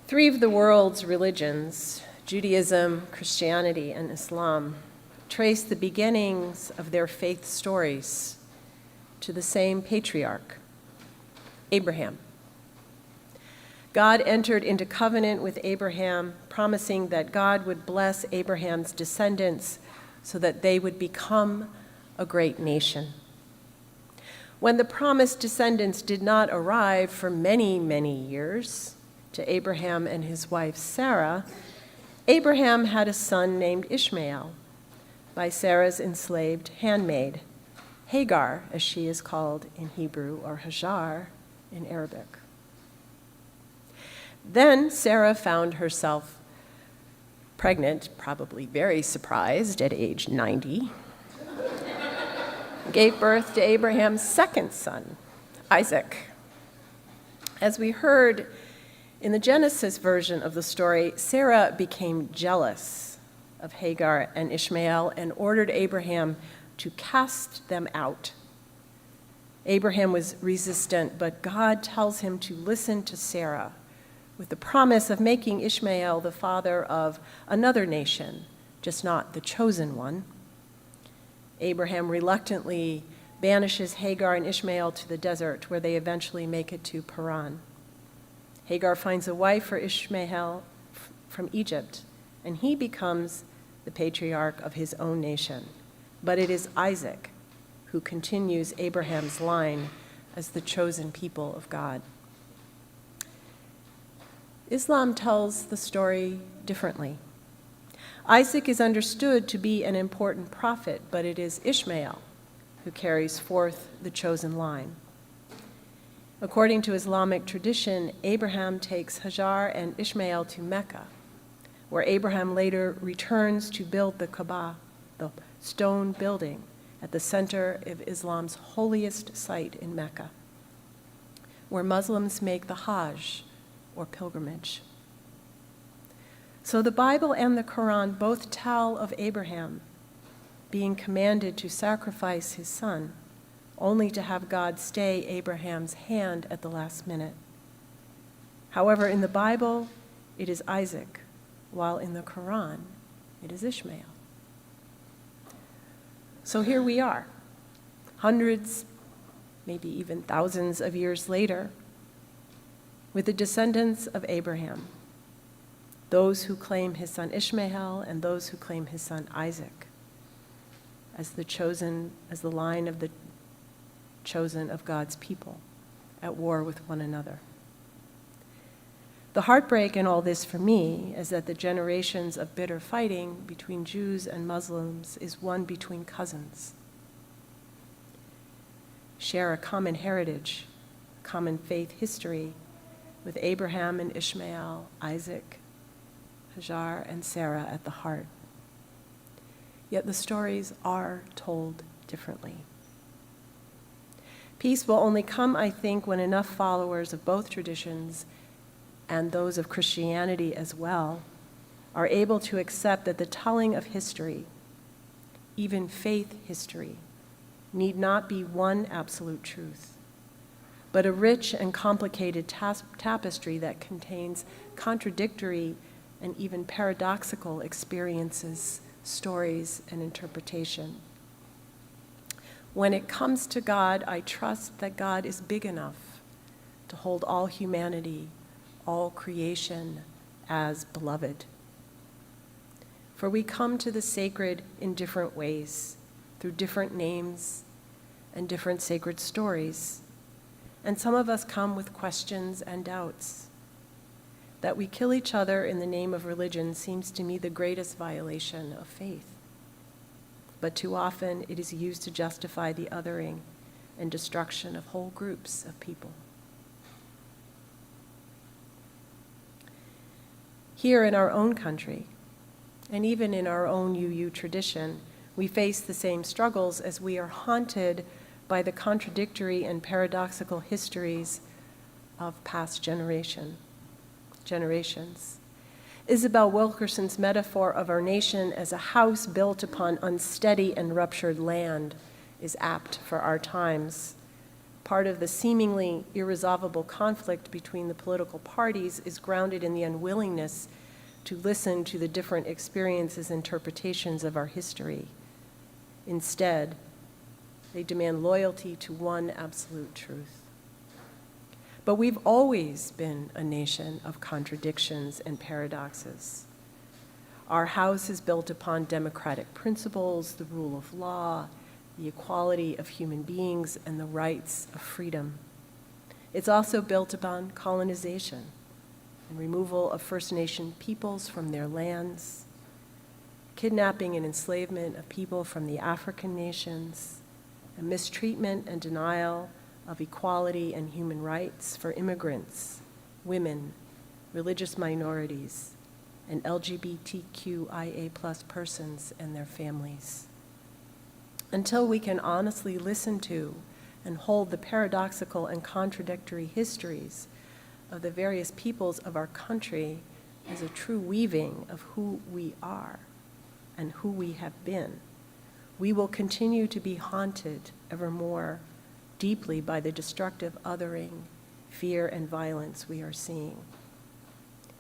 Three of the world's religions, Judaism, Christianity, and Islam, trace the beginnings of their faith stories to the same patriarch, Abraham. God entered into covenant with Abraham, promising that God would bless Abraham's descendants so that they would become a great nation. When the promised descendants did not arrive for many, many years, to Abraham and his wife Sarah, Abraham had a son named Ishmael by Sarah's enslaved handmaid, Hagar, as she is called in Hebrew, or Hajar in Arabic. Then Sarah found herself pregnant, probably very surprised, at age 90, gave birth to Abraham's second son, Isaac. As we heard in the Genesis version of the story, Sarah became jealous of Hagar and Ishmael and ordered Abraham to cast them out. Abraham was resistant, but God tells him to listen to Sarah with the promise of making Ishmael the father of another nation, just not the chosen one. Abraham reluctantly banishes Hagar and Ishmael to the desert, where they eventually make it to Paran. Hagar finds a wife for Ishmael from Egypt, and he becomes the patriarch of his own nation. But it is Isaac who continues Abraham's line as the chosen people of God. Islam tells the story differently. Isaac is understood to be an important prophet, but it is Ishmael who carries forth the chosen line. According to Islamic tradition, Abraham takes Hajar and Ishmael to Mecca, where Abraham later returns to build the Kaaba, the stone building at the center of Islam's holiest site in Mecca, where Muslims make the Hajj, or pilgrimage. So the Bible and the Quran both tell of Abraham being commanded to sacrifice his son, only to have God stay Abraham's hand at the last minute. However, in the Bible, it is Isaac, while in the Quran, it is Ishmael. So here we are, hundreds, maybe even thousands of years later, with the descendants of Abraham, those who claim his son Ishmael and those who claim his son Isaac as the line of the chosen of God's people, at war with one another. The heartbreak in all this for me is that the generations of bitter fighting between Jews and Muslims is one between cousins. Share a common heritage, common faith history with Abraham and Ishmael, Isaac, Hajar, and Sarah at the heart. Yet the stories are told differently. Peace will only come, I think, when enough followers of both traditions and those of Christianity as well are able to accept that the telling of history, even faith history, need not be one absolute truth, but a rich and complicated tapestry that contains contradictory and even paradoxical experiences, stories, and interpretation. When it comes to God, I trust that God is big enough to hold all humanity, all creation, as beloved. For we come to the sacred in different ways, through different names and different sacred stories. And some of us come with questions and doubts. That we kill each other in the name of religion seems to me the greatest violation of faith. But too often it is used to justify the othering and destruction of whole groups of people. Here in our own country, and even in our own UU tradition, we face the same struggles as we are haunted by the contradictory and paradoxical histories of past generations. Isabel Wilkerson's metaphor of our nation as a house built upon unsteady and ruptured land is apt for our times. Part of the seemingly irresolvable conflict between the political parties is grounded in the unwillingness to listen to the different experiences and interpretations of our history. Instead, they demand loyalty to one absolute truth. But we've always been a nation of contradictions and paradoxes. Our house is built upon democratic principles, the rule of law, the equality of human beings, and the rights of freedom. It's also built upon colonization and removal of First Nation peoples from their lands, kidnapping and enslavement of people from the African nations, and mistreatment and denial of equality and human rights for immigrants, women, religious minorities, and LGBTQIA+ persons and their families. Until we can honestly listen to and hold the paradoxical and contradictory histories of the various peoples of our country as a true weaving of who we are and who we have been, we will continue to be haunted ever more deeply by the destructive othering, fear, and violence we are seeing.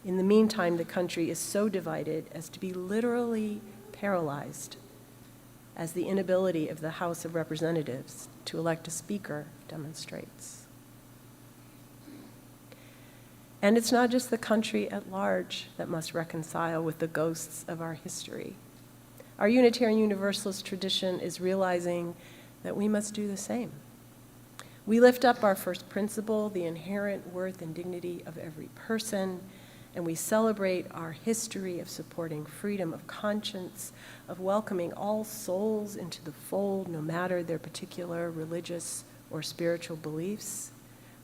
In the meantime, the country is so divided as to be literally paralyzed, as the inability of the House of Representatives to elect a speaker demonstrates. And it's not just the country at large that must reconcile with the ghosts of our history. Our Unitarian Universalist tradition is realizing that we must do the same. We lift up our first principle, the inherent worth and dignity of every person, and we celebrate our history of supporting freedom of conscience, of welcoming all souls into the fold, no matter their particular religious or spiritual beliefs.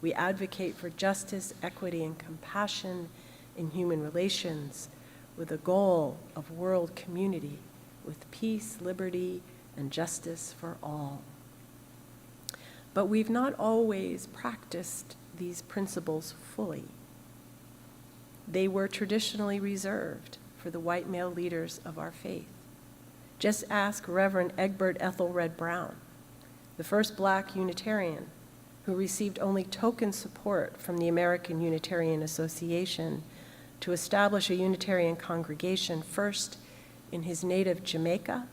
We advocate for justice, equity, and compassion in human relations with a goal of world community with peace, liberty, and justice for all. But we've not always practiced these principles fully. They were traditionally reserved for the white male leaders of our faith. Just ask Reverend Egbert Ethelred Brown, the first Black Unitarian who received only token support from the American Unitarian Association to establish a Unitarian congregation, first in his native Jamaica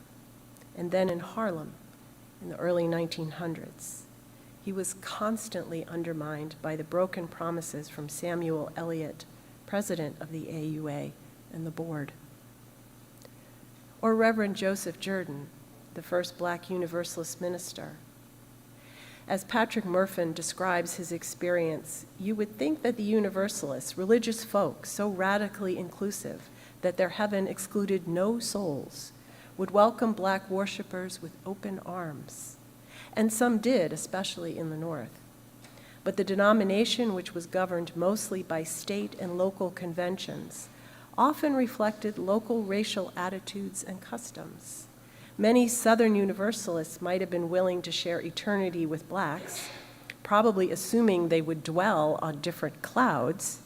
and then in Harlem in the early 1900s. He was constantly undermined by the broken promises from Samuel Eliot, president of the AUA and the board. Or Reverend Joseph Jordan, the first Black Universalist minister. As Patrick Murphin describes his experience, you would think that the Universalists, religious folk so radically inclusive that their heaven excluded no souls, would welcome Black worshipers with open arms. And some did, especially in the North. But the denomination, which was governed mostly by state and local conventions, often reflected local racial attitudes and customs. Many Southern Universalists might have been willing to share eternity with Blacks, probably assuming they would dwell on different clouds,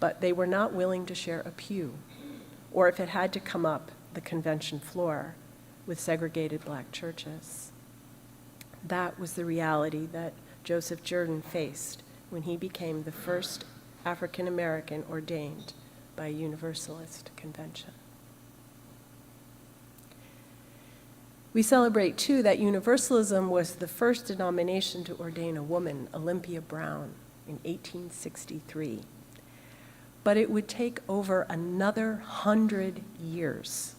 but they were not willing to share a pew, or if it had to come up the convention floor with segregated Black churches. That was the reality that Joseph Jordan faced when he became the first African American ordained by a Universalist convention. We celebrate, too, that Universalism was the first denomination to ordain a woman, Olympia Brown, in 1863. But it would take over another 100 years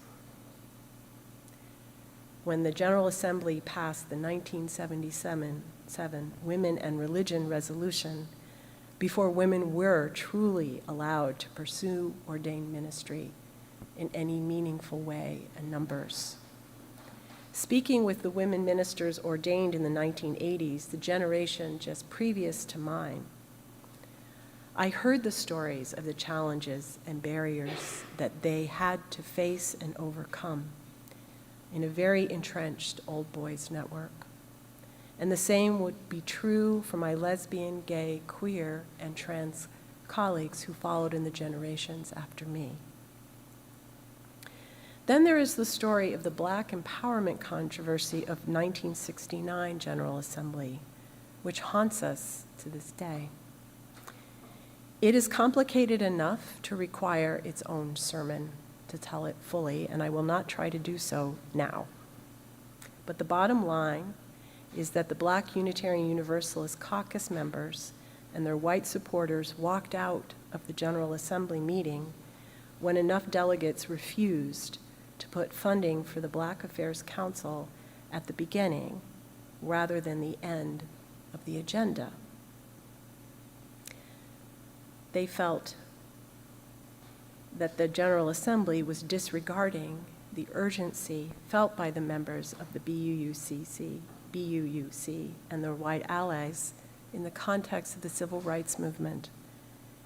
when the General Assembly passed the 1977 Women and Religion Resolution before women were truly allowed to pursue ordained ministry in any meaningful way and numbers. Speaking with the women ministers ordained in the 1980s, the generation just previous to mine, I heard the stories of the challenges and barriers that they had to face and overcome in a very entrenched old boys network. And the same would be true for my lesbian, gay, queer, and trans colleagues who followed in the generations after me. Then there is the story of the Black empowerment controversy of 1969 General Assembly, which haunts us to this day. It is complicated enough to require its own sermon to tell it fully, and I will not try to do so now. But the bottom line is that the Black Unitarian Universalist caucus members and their white supporters walked out of the General Assembly meeting when enough delegates refused to put funding for the Black Affairs Council at the beginning rather than the end of the agenda. They felt that the General Assembly was disregarding the urgency felt by the members of the BUUC and their white allies in the context of the civil rights movement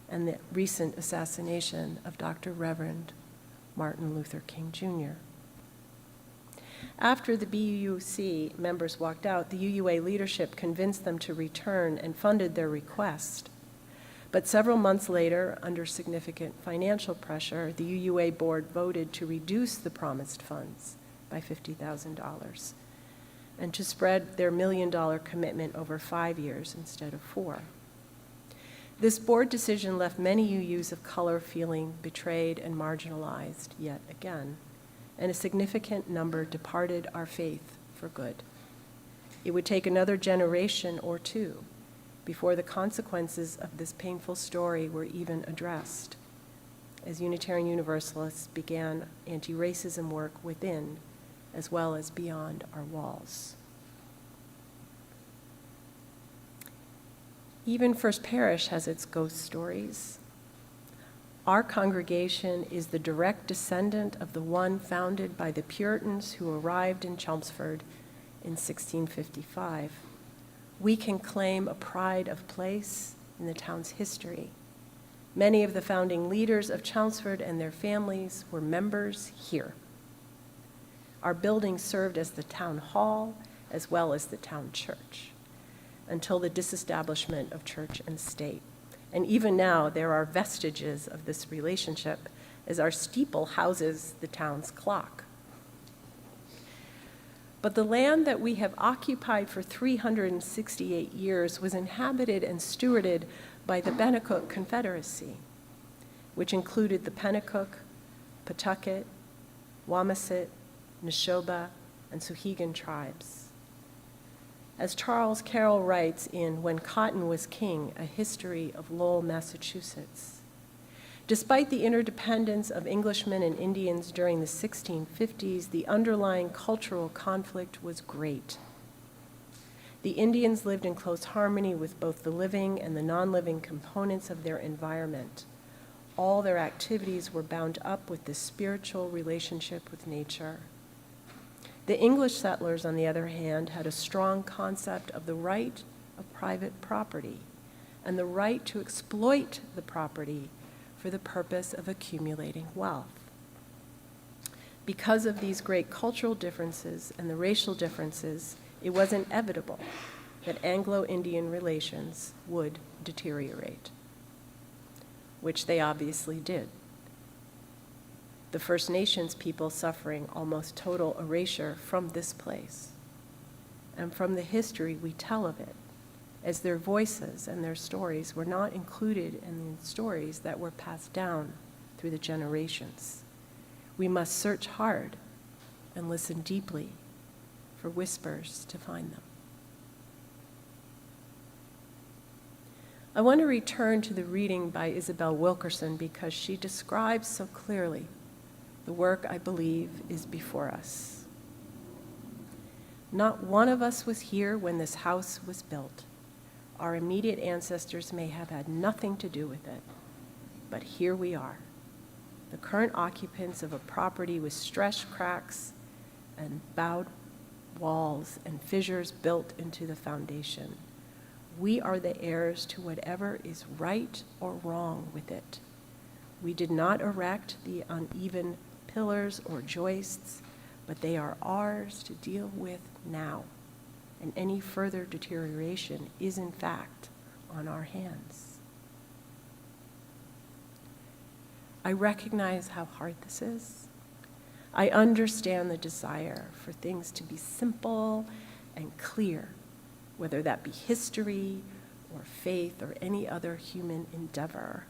and the recent assassination of Dr. Reverend Martin Luther King Jr. After the BUUC members walked out, the UUA leadership convinced them to return and funded their request. But several months later, under significant financial pressure, the UUA board voted to reduce the promised funds by $50,000 and to spread their $1 million commitment over 5 years instead of 4. This board decision left many UUs of color feeling betrayed and marginalized yet again, and a significant number departed our faith for good. It would take another generation or two before the consequences of this painful story were even addressed, as Unitarian Universalists began anti-racism work within as well as beyond our walls. Even First Parish has its ghost stories. Our congregation is the direct descendant of the one founded by the Puritans who arrived in Chelmsford in 1655. We can claim a pride of place in the town's history. Many of the founding leaders of Chelmsford and their families were members here. Our building served as the town hall as well as the town church until the disestablishment of church and state. And even now, there are vestiges of this relationship as our steeple houses the town's clock. But the land that we have occupied for 368 years was inhabited and stewarded by the Pennacook Confederacy, which included the Pennacook, Pawtucket, Wamasett, Neshoba, and Souhegan tribes. As Charles Carroll writes in When Cotton Was King, A History of Lowell, Massachusetts, despite the interdependence of Englishmen and Indians during the 1650s, the underlying cultural conflict was great. The Indians lived in close harmony with both the living and the non-living components of their environment. All their activities were bound up with this spiritual relationship with nature. The English settlers, on the other hand, had a strong concept of the right of private property and the right to exploit the property for the purpose of accumulating wealth. Because of these great cultural differences and the racial differences, it was inevitable that Anglo-Indian relations would deteriorate, which they obviously did. The First Nations people suffering almost total erasure from this place and from the history we tell of it, as their voices and their stories were not included in the stories that were passed down through the generations. We must search hard and listen deeply for whispers to find them. I want to return to the reading by Isabel Wilkerson because she describes so clearly the work I believe is before us. Not one of us was here when this house was built. Our immediate ancestors may have had nothing to do with it, but here we are, the current occupants of a property with stretched cracks and bowed walls and fissures built into the foundation. We are the heirs to whatever is right or wrong with it. We did not erect the uneven pillars or joists, but they are ours to deal with now, and any further deterioration is in fact on our hands. I recognize how hard this is. I understand the desire for things to be simple and clear whether that be history or faith or any other human endeavor.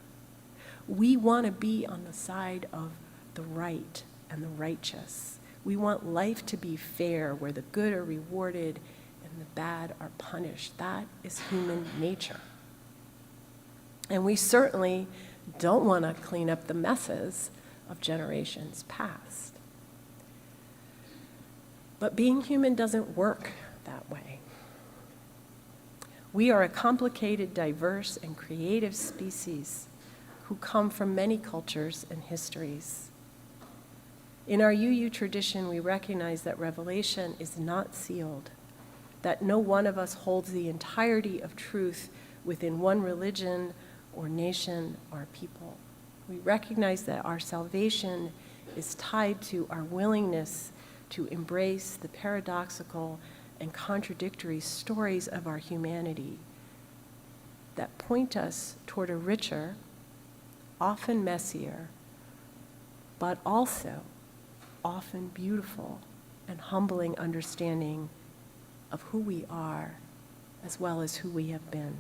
We want to be on the side of the right and the righteous. We want life to be fair, where the good are rewarded and the bad are punished. That is human nature. And we certainly don't want to clean up the messes of generations past. But being human doesn't work that way. We are a complicated, diverse, and creative species who come from many cultures and histories. In our UU tradition, we recognize that revelation is not sealed, that no one of us holds the entirety of truth within one religion or nation or people. We recognize that our salvation is tied to our willingness to embrace the paradoxical and contradictory stories of our humanity that point us toward a richer, often messier, but also often beautiful and humbling understanding of who we are as well as who we have been.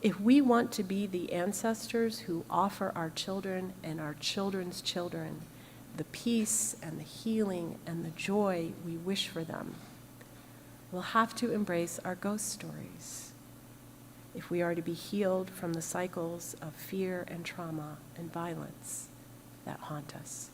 If we want to be the ancestors who offer our children and our children's children the peace and the healing and the joy we wish for them, we'll have to embrace our ghost stories if we are to be healed from the cycles of fear and trauma and violence that haunt us.